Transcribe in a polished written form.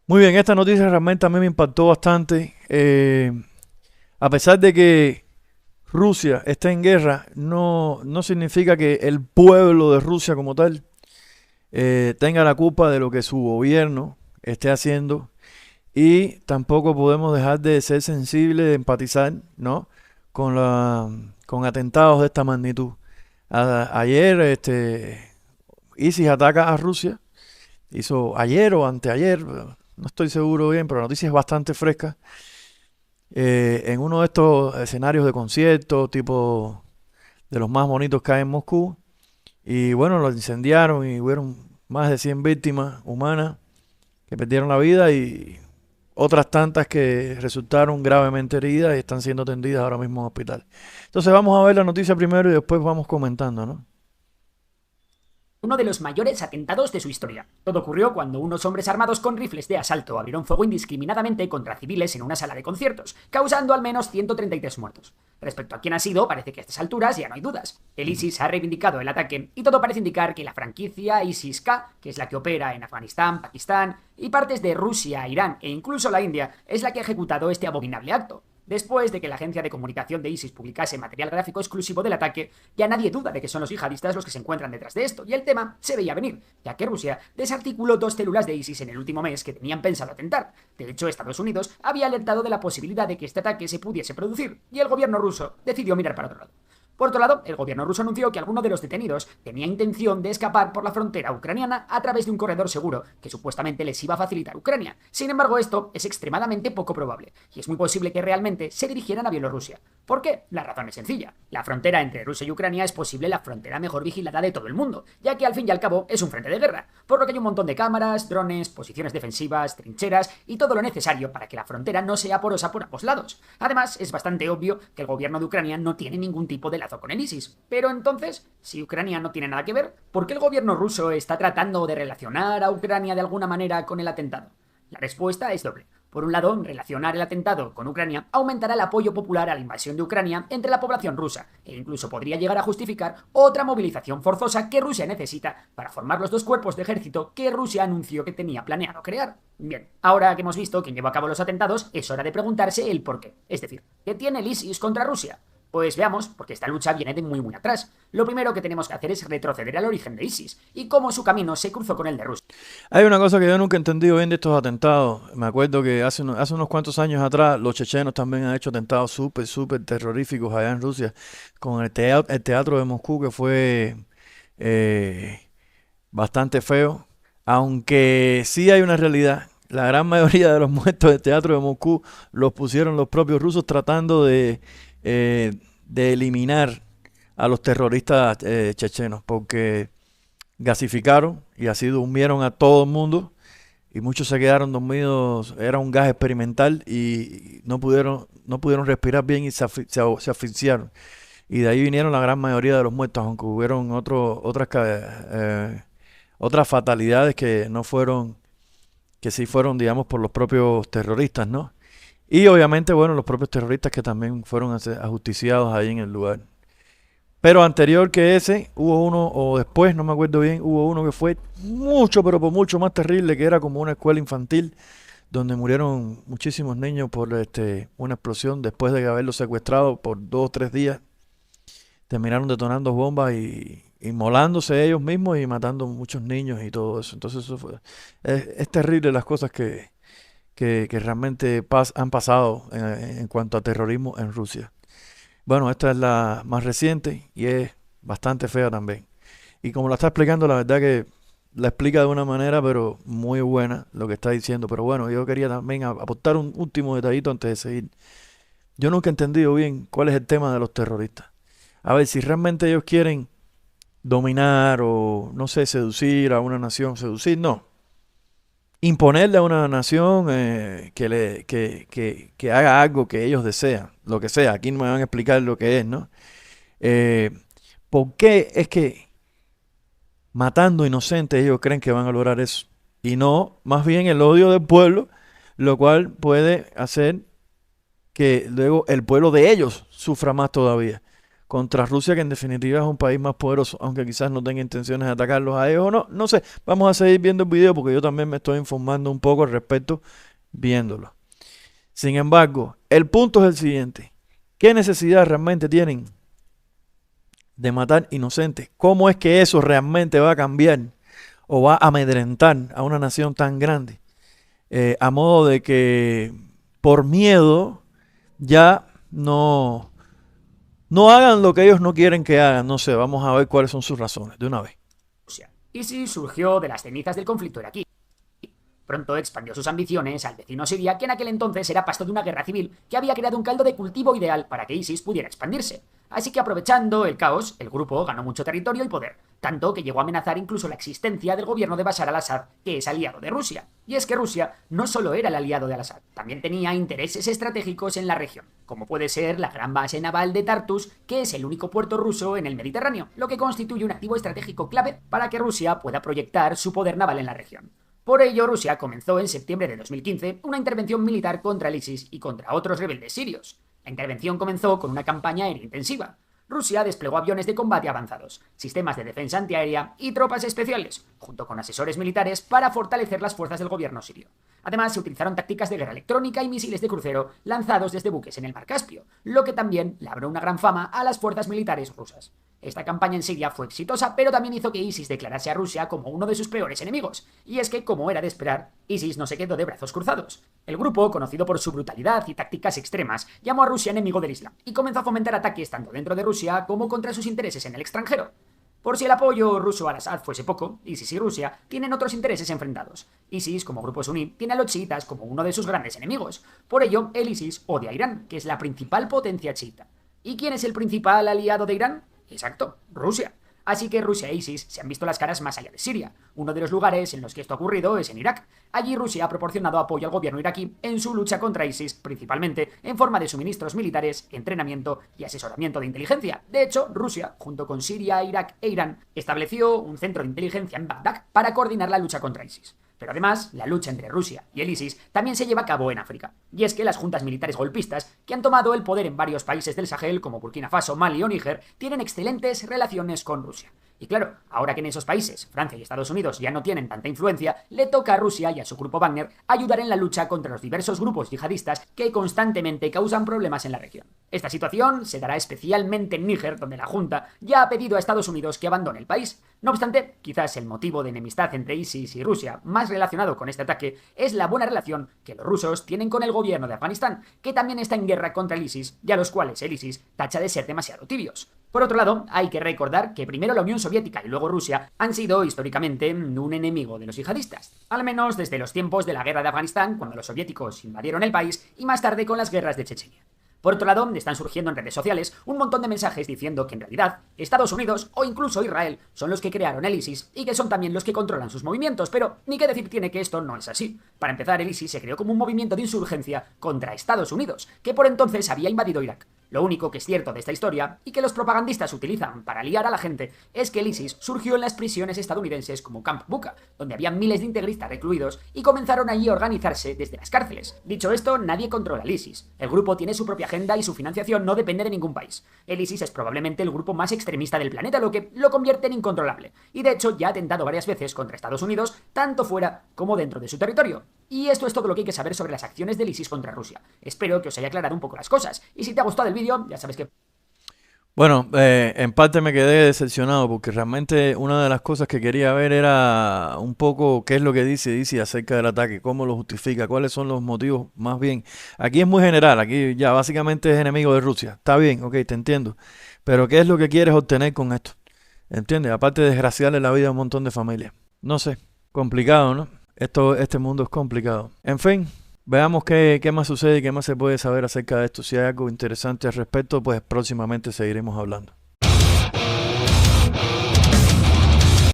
Muy bien, esta noticia realmente a mí me impactó bastante. A pesar de que Rusia está en guerra, no significa que el pueblo de Rusia como tal tenga la culpa de lo que su gobierno esté haciendo. Y tampoco podemos dejar de ser sensibles, de empatizar, ¿no? Con atentados de esta magnitud. Ayer, ISIS ataca a Rusia. Hizo ayer o anteayer, no estoy seguro bien, pero la noticia es bastante fresca. En uno de estos escenarios de conciertos, tipo de los más bonitos que hay en Moscú. Y bueno, lo incendiaron y hubieron más de 100 víctimas humanas que perdieron la vida y otras tantas que resultaron gravemente heridas y están siendo atendidas ahora mismo en hospital. Entonces vamos a ver la noticia primero y después vamos comentando, ¿no? Uno de los mayores atentados de su historia. Todo ocurrió cuando unos hombres armados con rifles de asalto abrieron fuego indiscriminadamente contra civiles en una sala de conciertos, causando al menos 133 muertos. Respecto a quién ha sido, parece que a estas alturas ya no hay dudas. El ISIS ha reivindicado el ataque y todo parece indicar que la franquicia ISIS-K, que es la que opera en Afganistán, Pakistán y partes de Rusia, Irán e incluso la India, es la que ha ejecutado este abominable acto. Después de que la agencia de comunicación de ISIS publicase material gráfico exclusivo del ataque, ya nadie duda de que son los yihadistas los que se encuentran detrás de esto, y el tema se veía venir, ya que Rusia desarticuló dos células de ISIS en el último mes que tenían pensado atentar. De hecho, Estados Unidos había alertado de la posibilidad de que este ataque se pudiese producir, y el gobierno ruso decidió mirar para otro lado. Por otro lado, el gobierno ruso anunció que alguno de los detenidos tenía intención de escapar por la frontera ucraniana a través de un corredor seguro que supuestamente les iba a facilitar Ucrania. Sin embargo, esto es extremadamente poco probable y es muy posible que realmente se dirigieran a Bielorrusia. ¿Por qué? La razón es sencilla. La frontera entre Rusia y Ucrania es posible la frontera mejor vigilada de todo el mundo, ya que al fin y al cabo es un frente de guerra, por lo que hay un montón de cámaras, drones, posiciones defensivas, trincheras y todo lo necesario para que la frontera no sea porosa por ambos lados. Además, es bastante obvio que el gobierno de Ucrania no tiene ningún tipo de lazo con el ISIS. Pero entonces, si Ucrania no tiene nada que ver, ¿por qué el gobierno ruso está tratando de relacionar a Ucrania de alguna manera con el atentado? La respuesta es doble. Por un lado, relacionar el atentado con Ucrania aumentará el apoyo popular a la invasión de Ucrania entre la población rusa e incluso podría llegar a justificar otra movilización forzosa que Rusia necesita para formar los dos cuerpos de ejército que Rusia anunció que tenía planeado crear. Bien, ahora que hemos visto quién llevó a cabo los atentados, es hora de preguntarse el por qué. Es decir, ¿qué tiene el ISIS contra Rusia? Pues veamos, porque esta lucha viene de muy atrás. Lo primero que tenemos que hacer es retroceder al origen de ISIS y cómo su camino se cruzó con el de Rusia. Hay una cosa que yo nunca he entendido bien de estos atentados. Me acuerdo que hace unos cuantos años atrás los chechenos también han hecho atentados súper terroríficos allá en Rusia con el teatro de Moscú que fue eh, bastante feo. Aunque sí hay una realidad. La gran mayoría de los muertos del teatro de Moscú los pusieron los propios rusos tratando de eliminar a los terroristas chechenos porque gasificaron y así durmieron a todo el mundo y muchos se quedaron dormidos, era un gas experimental y no pudieron respirar bien y se asfixiaron. Y de ahí vinieron la gran mayoría de los muertos, aunque hubieron otras fatalidades que no fueron, que sí fueron, digamos, por los propios terroristas, ¿no? Y obviamente, bueno, los propios terroristas que también fueron ajusticiados ahí en el lugar. Pero anterior que ese, hubo uno, o después, no me acuerdo bien, hubo uno que fue mucho, pero por mucho más terrible, que era como una escuela infantil, donde murieron muchísimos niños por una explosión después de haberlos secuestrado por 2 o 3 días. Terminaron detonando bombas y inmolándose ellos mismos y matando muchos niños y todo eso. Entonces es terrible las cosas que realmente han pasado en cuanto a terrorismo en Rusia. Bueno, esta es la más reciente y es bastante fea también. Y como la está explicando, la verdad que la explica de una manera, pero muy buena lo que está diciendo. Pero bueno, yo quería también aportar un último detallito antes de seguir. Yo nunca he entendido bien cuál es el tema de los terroristas. A ver, si realmente ellos quieren dominar o, no sé, seducir a una nación, seducir, no. Imponerle a una nación que haga algo que ellos desean, lo que sea. Aquí no me van a explicar lo que es, ¿no? Eh, ¿Por qué es que matando inocentes ellos creen que van a lograr eso? Y no, más bien el odio del pueblo, lo cual puede hacer que luego el pueblo de ellos sufra más todavía. contra Rusia, que en definitiva es un país más poderoso, aunque quizás no tenga intenciones de atacarlos a ellos o no. No sé, vamos a seguir viendo el video porque yo también me estoy informando un poco al respecto viéndolo. Sin embargo, el punto es el siguiente. ¿Qué necesidad realmente tienen de matar inocentes? ¿Cómo es que eso realmente va a cambiar o va a amedrentar a una nación tan grande? A modo de que por miedo ya no hagan lo que ellos no quieren que hagan. No sé, vamos a ver cuáles son sus razones de una vez. Rusia. ISIS surgió de las cenizas del conflicto iraquí. Pronto expandió sus ambiciones al vecino Siria, que en aquel entonces era pasto de una guerra civil que había creado un caldo de cultivo ideal para que ISIS pudiera expandirse. Así que aprovechando el caos, el grupo ganó mucho territorio y poder, tanto que llegó a amenazar incluso la existencia del gobierno de Bashar al-Assad, que es aliado de Rusia. Y es que Rusia no solo era el aliado de al-Assad, también tenía intereses estratégicos en la región, como puede ser la gran base naval de Tartus, que es el único puerto ruso en el Mediterráneo, lo que constituye un activo estratégico clave para que Rusia pueda proyectar su poder naval en la región. Por ello, Rusia comenzó en septiembre de 2015 una intervención militar contra el ISIS y contra otros rebeldes sirios. La intervención comenzó con una campaña aérea intensiva. Rusia desplegó aviones de combate avanzados, sistemas de defensa antiaérea y tropas especiales, junto con asesores militares para fortalecer las fuerzas del gobierno sirio. Además, se utilizaron tácticas de guerra electrónica y misiles de crucero lanzados desde buques en el mar Caspio, lo que también labró una gran fama a las fuerzas militares rusas. Esta campaña en Siria fue exitosa, pero también hizo que ISIS declarase a Rusia como uno de sus peores enemigos. Y es que, como era de esperar, ISIS no se quedó de brazos cruzados. El grupo, conocido por su brutalidad y tácticas extremas, llamó a Rusia enemigo del Islam y comenzó a fomentar ataques tanto dentro de Rusia como contra sus intereses en el extranjero. Por si el apoyo ruso al Assad fuese poco, ISIS y Rusia tienen otros intereses enfrentados. ISIS, como grupo suní, tiene a los chiitas como uno de sus grandes enemigos. Por ello, el ISIS odia a Irán, que es la principal potencia chiita. ¿Y quién es el principal aliado de Irán? Exacto, Rusia. Así que Rusia e ISIS se han visto las caras más allá de Siria. Uno de los lugares en los que esto ha ocurrido es en Irak. Allí Rusia ha proporcionado apoyo al gobierno iraquí en su lucha contra ISIS, principalmente en forma de suministros militares, entrenamiento y asesoramiento de inteligencia. De hecho, Rusia, junto con Siria, Irak e Irán, estableció un centro de inteligencia en Bagdad para coordinar la lucha contra ISIS. Pero además, la lucha entre Rusia y el ISIS también se lleva a cabo en África. Y es que las juntas militares golpistas, que han tomado el poder en varios países del Sahel, como Burkina Faso, Mali o Níger, tienen excelentes relaciones con Rusia. Y claro, ahora que en esos países, Francia y Estados Unidos ya no tienen tanta influencia, le toca a Rusia y a su grupo Wagner ayudar en la lucha contra los diversos grupos yihadistas que constantemente causan problemas en la región. Esta situación se dará especialmente en Níger, donde la Junta ya ha pedido a Estados Unidos que abandone el país. No obstante, quizás el motivo de enemistad entre ISIS y Rusia más relacionado con este ataque es la buena relación que los rusos tienen con el gobierno de Afganistán, que también está en guerra contra el ISIS y a los cuales el ISIS tacha de ser demasiado tibios. Por otro lado, hay que recordar que primero la Unión Soviética y luego Rusia han sido históricamente un enemigo de los yihadistas, al menos desde los tiempos de la guerra de Afganistán, cuando los soviéticos invadieron el país, y más tarde con las guerras de Chechenia. Por otro lado, están surgiendo en redes sociales un montón de mensajes diciendo que en realidad Estados Unidos o incluso Israel son los que crearon el ISIS y que son también los que controlan sus movimientos, pero ni qué decir tiene que esto no es así. Para empezar, el ISIS se creó como un movimiento de insurgencia contra Estados Unidos, que por entonces había invadido Irak. Lo único que es cierto de esta historia, y que los propagandistas utilizan para liar a la gente, es que el ISIS surgió en las prisiones estadounidenses como Camp Bucca, donde había miles de integristas recluidos, y comenzaron allí a organizarse desde las cárceles. Dicho esto, nadie controla el ISIS. El grupo tiene su propia agenda y su financiación no depende de ningún país. El ISIS es probablemente el grupo más extremista del planeta, lo que lo convierte en incontrolable. Y de hecho ya ha atentado varias veces contra Estados Unidos, tanto fuera como dentro de su territorio. Y esto es todo lo que hay que saber sobre las acciones del ISIS contra Rusia. Espero que os haya aclarado un poco las cosas. Y si te ha gustado el vídeo, ya sabes que... Bueno, en parte me quedé decepcionado porque realmente una de las cosas que quería ver era un poco qué es lo que dice acerca del ataque, cómo lo justifica, cuáles son los motivos más bien. Aquí es muy general, aquí ya básicamente es enemigo de Rusia. Está bien, ok, te entiendo. Pero ¿qué es lo que quieres obtener con esto? ¿Entiendes? Aparte de desgraciarle la vida a un montón de familias. No sé, complicado, ¿no? Este mundo es complicado. En fin, veamos qué más sucede y qué más se puede saber acerca de esto. Si hay algo interesante al respecto, pues próximamente seguiremos hablando.